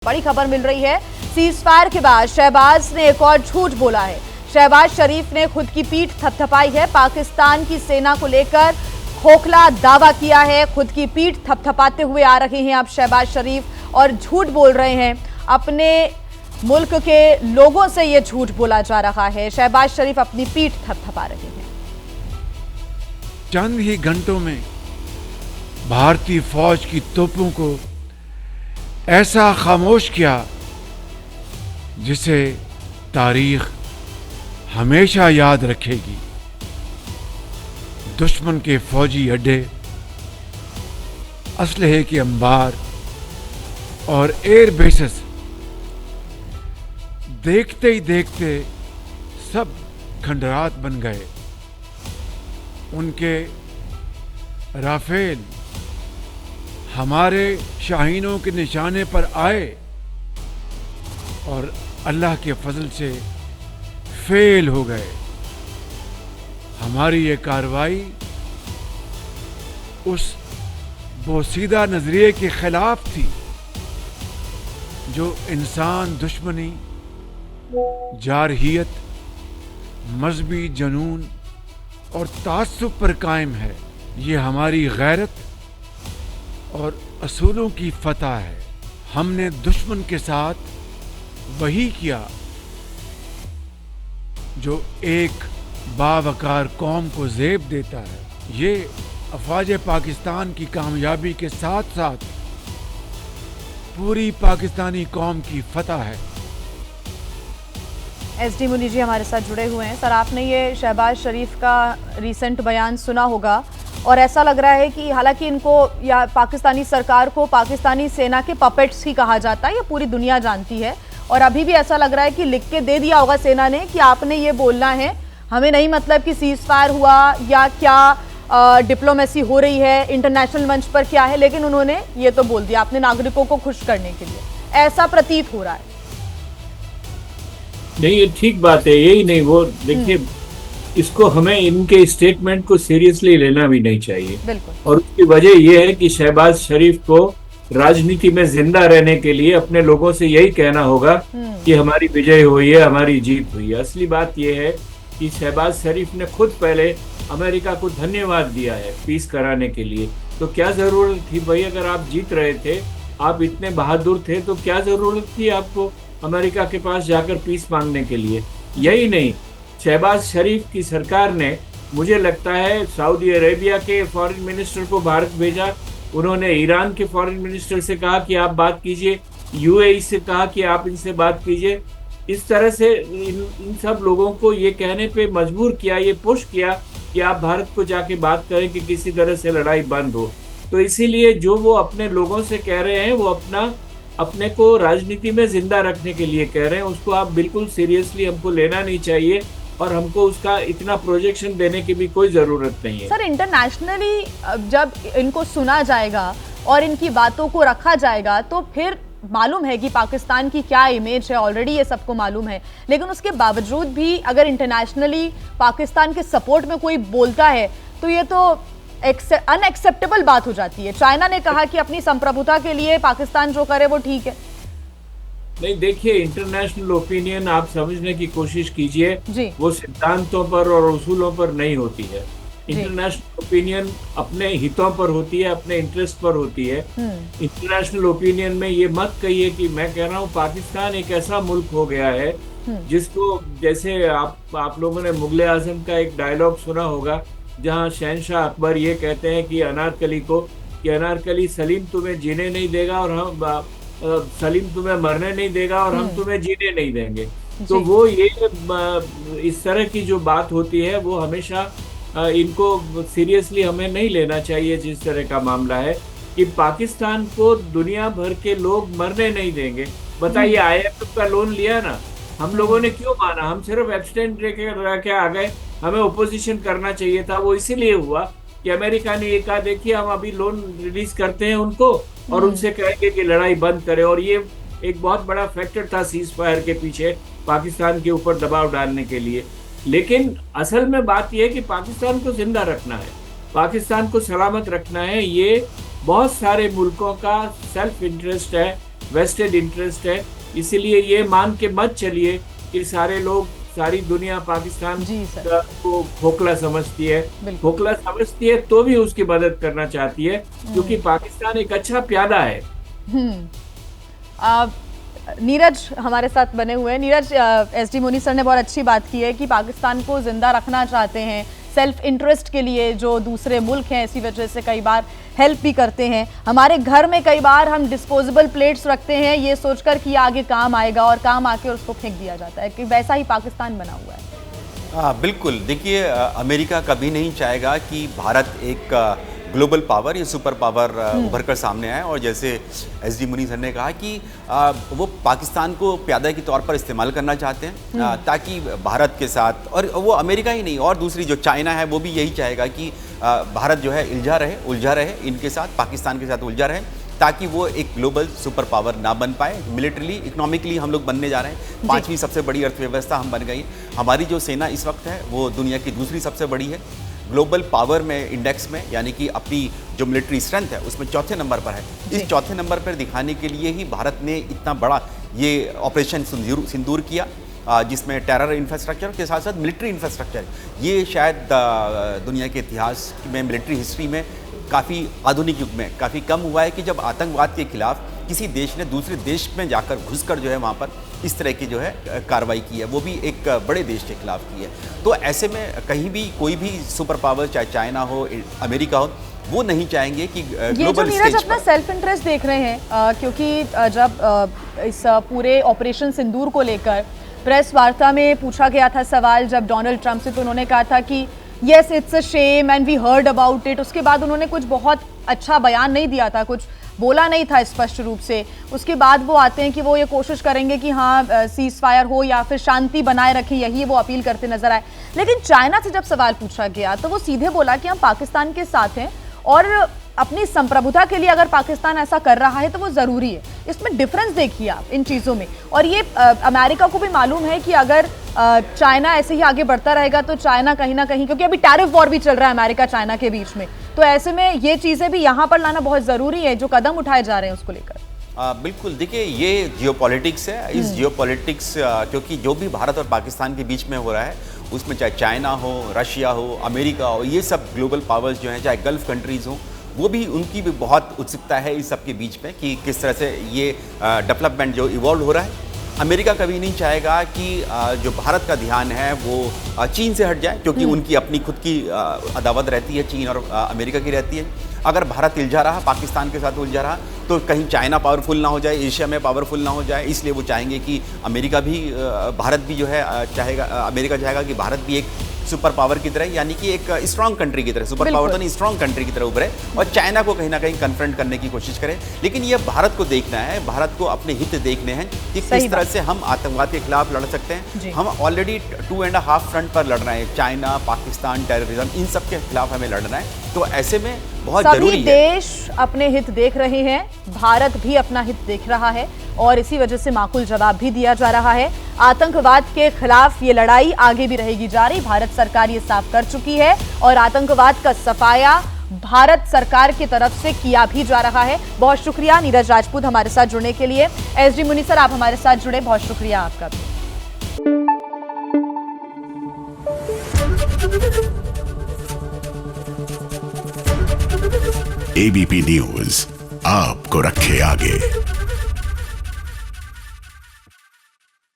बड़ी खबर मिल रही है। सीज फायर के बाद शहबाज ने एक और झूठ बोला है। शहबाज शरीफ ने खुद की पीठ थपथपाई है। पाकिस्तान की सेना को लेकर खोखला दावा किया है। खुद की पीठ थपथपाते हुए आ रहे हैं अब शहबाज शरीफ और झूठ बोल रहे हैं। अपने मुल्क के लोगों से यह झूठ बोला जा रहा है। शहबाज शरीफ अपनी पीठ थपथपा रहे हैं। चंद ही घंटों में भारतीय फौज की तोपों को ऐसा खामोश किया जिसे तारीख हमेशा याद रखेगी। दुश्मन के फौजी अड्डे, असलहे के अंबार और एयर बेसेस देखते ही देखते सब खंडरात बन गए। उनके राफेल हमारे शाहीनों के निशाने पर आए और अल्लाह के फजल से फेल हो गए। हमारी ये कार्रवाई उस बोसीदा नजरिए के खिलाफ थी जो इंसान दुश्मनी, जारहियत, मजहबी जुनून और तासुब पर कायम है। ये हमारी गैरत और असूलों की फतह है। हमने दुश्मन के साथ वही किया जो एक बावकार कौम को ज़ेब देता है। ये अफवाज पाकिस्तान की कामयाबी के साथ साथ पूरी पाकिस्तानी कौम की फतह है। एसडी मुनी जी हमारे साथ जुड़े हुए हैं। सर, आपने ये शहबाज शरीफ का रिसेंट बयान सुना होगा और ऐसा लग रहा है कि हालांकि इनको या पाकिस्तानी सरकार को पाकिस्तानी सेना के पपेट्स ही कहा जाता है, ये पूरी दुनिया जानती है। और अभी भी ऐसा लग रहा है कि लिख के दे दिया होगा सेना ने कि आपने ये बोलना है, हमें नहीं मतलब कि सीज फायर हुआ या क्या डिप्लोमेसी हो रही है, इंटरनेशनल मंच पर क्या है, लेकिन उन्होंने ये तो बोल दिया अपने नागरिकों को खुश करने के लिए। ऐसा प्रतीत हो रहा है। नहीं, ये ठीक बात है, यही नहीं वो देखिए, इसको हमें इनके स्टेटमेंट को सीरियसली लेना भी नहीं चाहिए। बिल्कुल। और उसकी वजह यह है कि शहबाज शरीफ को राजनीति में जिंदा रहने के लिए अपने लोगों से यही कहना होगा कि हमारी विजय हुई है, हमारी जीत हुई है। असली बात यह है कि शहबाज शरीफ ने खुद पहले अमेरिका को धन्यवाद दिया है पीस कराने के लिए। तो क्या जरूरत थी भाई, अगर आप जीत रहे थे, आप इतने बहादुर थे, तो क्या जरूरत थी आपको अमेरिका के पास जाकर पीस मांगने के लिए? यही नहीं, शहबाज शरीफ की सरकार ने, मुझे लगता है, सऊदी अरेबिया के फॉरेन मिनिस्टर को भारत भेजा। उन्होंने ईरान के फॉरेन मिनिस्टर से कहा कि आप बात कीजिए, यूएई से कहा कि आप इनसे बात कीजिए। इस तरह से इन सब लोगों को ये कहने पे मजबूर किया, ये पुश किया कि आप भारत को जाके बात करें कि किसी तरह से लड़ाई बंद हो। तो इसीलिए जो वो अपने लोगों से कह रहे हैं, वो अपने को राजनीति में जिंदा रखने के लिए कह रहे हैं। उसको आप बिल्कुल सीरियसली हमको लेना नहीं चाहिए और हमको उसका इतना प्रोजेक्शन देने की भी कोई जरूरत नहीं है। सर, इंटरनेशनली जब इनको सुना जाएगा और इनकी बातों को रखा जाएगा तो फिर मालूम है कि पाकिस्तान की क्या इमेज है, ऑलरेडी ये सबको मालूम है। लेकिन उसके बावजूद भी अगर इंटरनेशनली पाकिस्तान के सपोर्ट में कोई बोलता है तो ये तो अनएक्सेप्टेबल बात हो जाती है। चाइना ने कहा कि अपनी संप्रभुता के लिए पाकिस्तान जो करे वो ठीक है। नहीं, देखिए, इंटरनेशनल ओपिनियन आप समझने की कोशिश कीजिए, वो सिद्धांतों पर और उसूलों पर नहीं होती है। इंटरनेशनल ओपिनियन अपने हितों पर होती है, अपने इंटरेस्ट पर होती है। इंटरनेशनल ओपिनियन में ये मत कहिए कि मैं कह रहा हूँ पाकिस्तान एक ऐसा मुल्क हो गया है जिसको, जैसे आप लोगों ने मुगले आजम का एक डायलॉग सुना होगा जहाँ शहनशाह अकबर ये कहते हैं कि अनारकली को कि अनारकली, सलीम तुम्हें जीने नहीं देगा और हम सलीम तुम्हें मरने नहीं देगा और हम तुम्हें जीने नहीं देंगे। तो वो ये इस तरह की जो बात होती है वो हमेशा इनको सीरियसली हमें नहीं लेना चाहिए। जिस तरह का मामला है कि पाकिस्तान को दुनिया भर के लोग मरने नहीं देंगे। बताइए, IMF का लोन लिया ना, हम लोगों ने क्यों माना? हम सिर्फ एब्सटेंट रह के आ गए। हमें ओपोजिशन करना चाहिए था। वो इसीलिए हुआ कि अमेरिका ने ये कहा, देखिए हम अभी लोन रिलीज करते हैं उनको और उनसे कहेंगे कि लड़ाई बंद करें। और ये एक बहुत बड़ा फैक्टर था सीज फायर के पीछे, पाकिस्तान के ऊपर दबाव डालने के लिए। लेकिन असल में बात यह है कि पाकिस्तान को जिंदा रखना है, पाकिस्तान को सलामत रखना है। ये बहुत सारे मुल्कों का सेल्फ इंटरेस्ट है वेस्टेड इंटरेस्ट है। इसीलिए ये मान के मत चलिए कि सारे लोग, सारी दुनिया पाकिस्तान को खोखला समझती है। खोखला समझती है तो भी उसकी मदद करना चाहती है, क्योंकि पाकिस्तान एक अच्छा प्यादा है। नीरज हमारे साथ बने हुए हैं। नीरज, एसडी मुनी सर ने बहुत अच्छी बात की है कि पाकिस्तान को जिंदा रखना चाहते हैं सेल्फ इंटरेस्ट के लिए, जो दूसरे मुल्क हैं इसी वजह से कई बार हेल्प भी करते हैं। हमारे घर में कई बार हम डिस्पोजेबल प्लेट्स रखते हैं ये सोचकर कि आगे काम आएगा, और काम आके उसको फेंक दिया जाता है, कि वैसा ही पाकिस्तान बना हुआ है। बिल्कुल। देखिए, अमेरिका कभी नहीं चाहेगा कि भारत एक ग्लोबल पावर या सुपर पावर उभर कर सामने आए, और जैसे एसडी मुनी सर ने कहा कि वो पाकिस्तान को प्यादा के तौर पर इस्तेमाल करना चाहते हैं, ताकि भारत के साथ, और वो अमेरिका ही नहीं, और दूसरी जो चाइना है वो भी यही चाहेगा कि भारत जो है उलझा रहे इनके साथ, पाकिस्तान के साथ उलझा रहे, ताकि वो एक ग्लोबल सुपर पावर ना बन पाए। मिलिट्रली, इकोनॉमिकली हम लोग बनने जा रहे हैं, 5वीं सबसे बड़ी अर्थव्यवस्था हम बन गई। हमारी जो सेना इस वक्त है वो दुनिया की दूसरी सबसे बड़ी है। ग्लोबल पावर में इंडेक्स में, यानी कि अपनी जो मिलिट्री स्ट्रेंथ है उसमें चौथे नंबर पर है। इस चौथे नंबर पर दिखाने के लिए ही भारत ने इतना बड़ा ये ऑपरेशन सिंदूर किया, जिसमें टेरर इंफ्रास्ट्रक्चर के साथ साथ मिलिट्री इंफ्रास्ट्रक्चर, ये शायद दुनिया के इतिहास में, मिलिट्री हिस्ट्री में काफ़ी आधुनिक युग में काफ़ी कम हुआ है कि जब आतंकवाद के खिलाफ किसी देश ने दूसरे देश में जाकर घुसकर जो है वहाँ पर इस तरह की जो है कार्रवाई की है, वो भी एक बड़े देश के खिलाफ की है। तो ऐसे में कहीं भी कोई भी सुपर पावर, चाहे चाइना हो, अमेरिका हो, वो नहीं चाहेंगे कि ग्लोबल स्टेज पर अपना सेल्फ इंटरेस्ट देख रहे हैं, क्योंकि जब इस पूरे ऑपरेशन सिंदूर को लेकर प्रेस वार्ता में पूछा गया था सवाल जब डोनाल्ड ट्रंप से, तो उन्होंने कहा था कि yes it's a shame and we heard about it. उसके बाद उन्होंने कुछ बहुत अच्छा बयान नहीं दिया था, कुछ बोला नहीं था स्पष्ट रूप से। उसके बाद वो आते हैं कि वो ये कोशिश करेंगे कि हाँ सीज फायर हो या फिर शांति बनाए रखें, यही वो अपील करते नजर आए। लेकिन चाइना से जब सवाल पूछा गया तो वो सीधे बोला कि हम पाकिस्तान के साथ हैं, और अपनी संप्रभुता के लिए अगर पाकिस्तान ऐसा कर रहा है तो वो ज़रूरी है। इसमें डिफरेंस देखिए आप इन चीज़ों में, और ये अमेरिका को भी मालूम है कि अगर चाइना ऐसे ही आगे बढ़ता रहेगा तो चाइना कहीं ना कहीं, क्योंकि अभी टैरिफ वॉर भी चल रहा है अमेरिका चाइना के बीच में, तो ऐसे में ये चीज़ें भी यहाँ पर लाना बहुत ज़रूरी है, जो कदम उठाए जा रहे हैं उसको लेकर। बिल्कुल। देखिए, ये जियोपॉलिटिक्स है। इस जियोपॉलिटिक्स, क्योंकि जो भी भारत और पाकिस्तान के बीच में हो रहा है उसमें चाहे चाइना हो, रशिया हो, अमेरिका हो, ये सब ग्लोबल पावर्स जो हैं, चाहे गल्फ कंट्रीज़ हों, वो भी, उनकी भी बहुत उत्सुकता है इस सब के बीच में कि किस तरह से ये डेवलपमेंट जो इवॉल्व हो रहा है। अमेरिका कभी नहीं चाहेगा कि जो भारत का ध्यान है वो चीन से हट जाए, क्योंकि उनकी अपनी खुद की अदावत रहती है, चीन और अमेरिका की रहती है। अगर भारत उलझा रहा, पाकिस्तान के साथ उलझा रहा, तो कहीं चाइना पावरफुल ना हो जाए, एशिया में पावरफुल ना हो जाए, इसलिए वो चाहेंगे कि अमेरिका भी, भारत भी जो है चाहेगा, अमेरिका चाहेगा कि भारत भी एक सुपर पावर की तरह, यानी कि एक स्ट्रांग कंट्री की तरह, सुपर पावर तो नहीं, स्ट्रांग कंट्री की तरह उभरे, और चाइना को कहीं ना कहीं कन्फ्रंट करने की कोशिश करें। लेकिन ये भारत को देखना है, भारत को अपने हित देखने हैं कि किस तरह से हम आतंकवाद के खिलाफ लड़ सकते हैं। हम ऑलरेडी 2.5 फ्रंट पर लड़ रहे हैं, चाइना, पाकिस्तान, टेररिज्म, इन सब के खिलाफ हमें लड़ना है। तो ऐसे में बहुत जरूरी है, देश अपने हित देख रहे हैं, भारत भी अपना हित देख रहा है, और इसी वजह से माकूल जवाब भी दिया जा रहा है। आतंकवाद के खिलाफ ये लड़ाई आगे भी रहेगी जारी। भारत सरकार ये साफ कर चुकी है, और आतंकवाद का सफाया भारत सरकार की तरफ से किया भी जा रहा है। बहुत शुक्रिया नीरज राजपूत हमारे साथ जुड़ने के लिए। एसडी मुनी सर, आप हमारे साथ जुड़े, बहुत शुक्रिया आपका भी। एबीपी न्यूज आपको रखे आगे।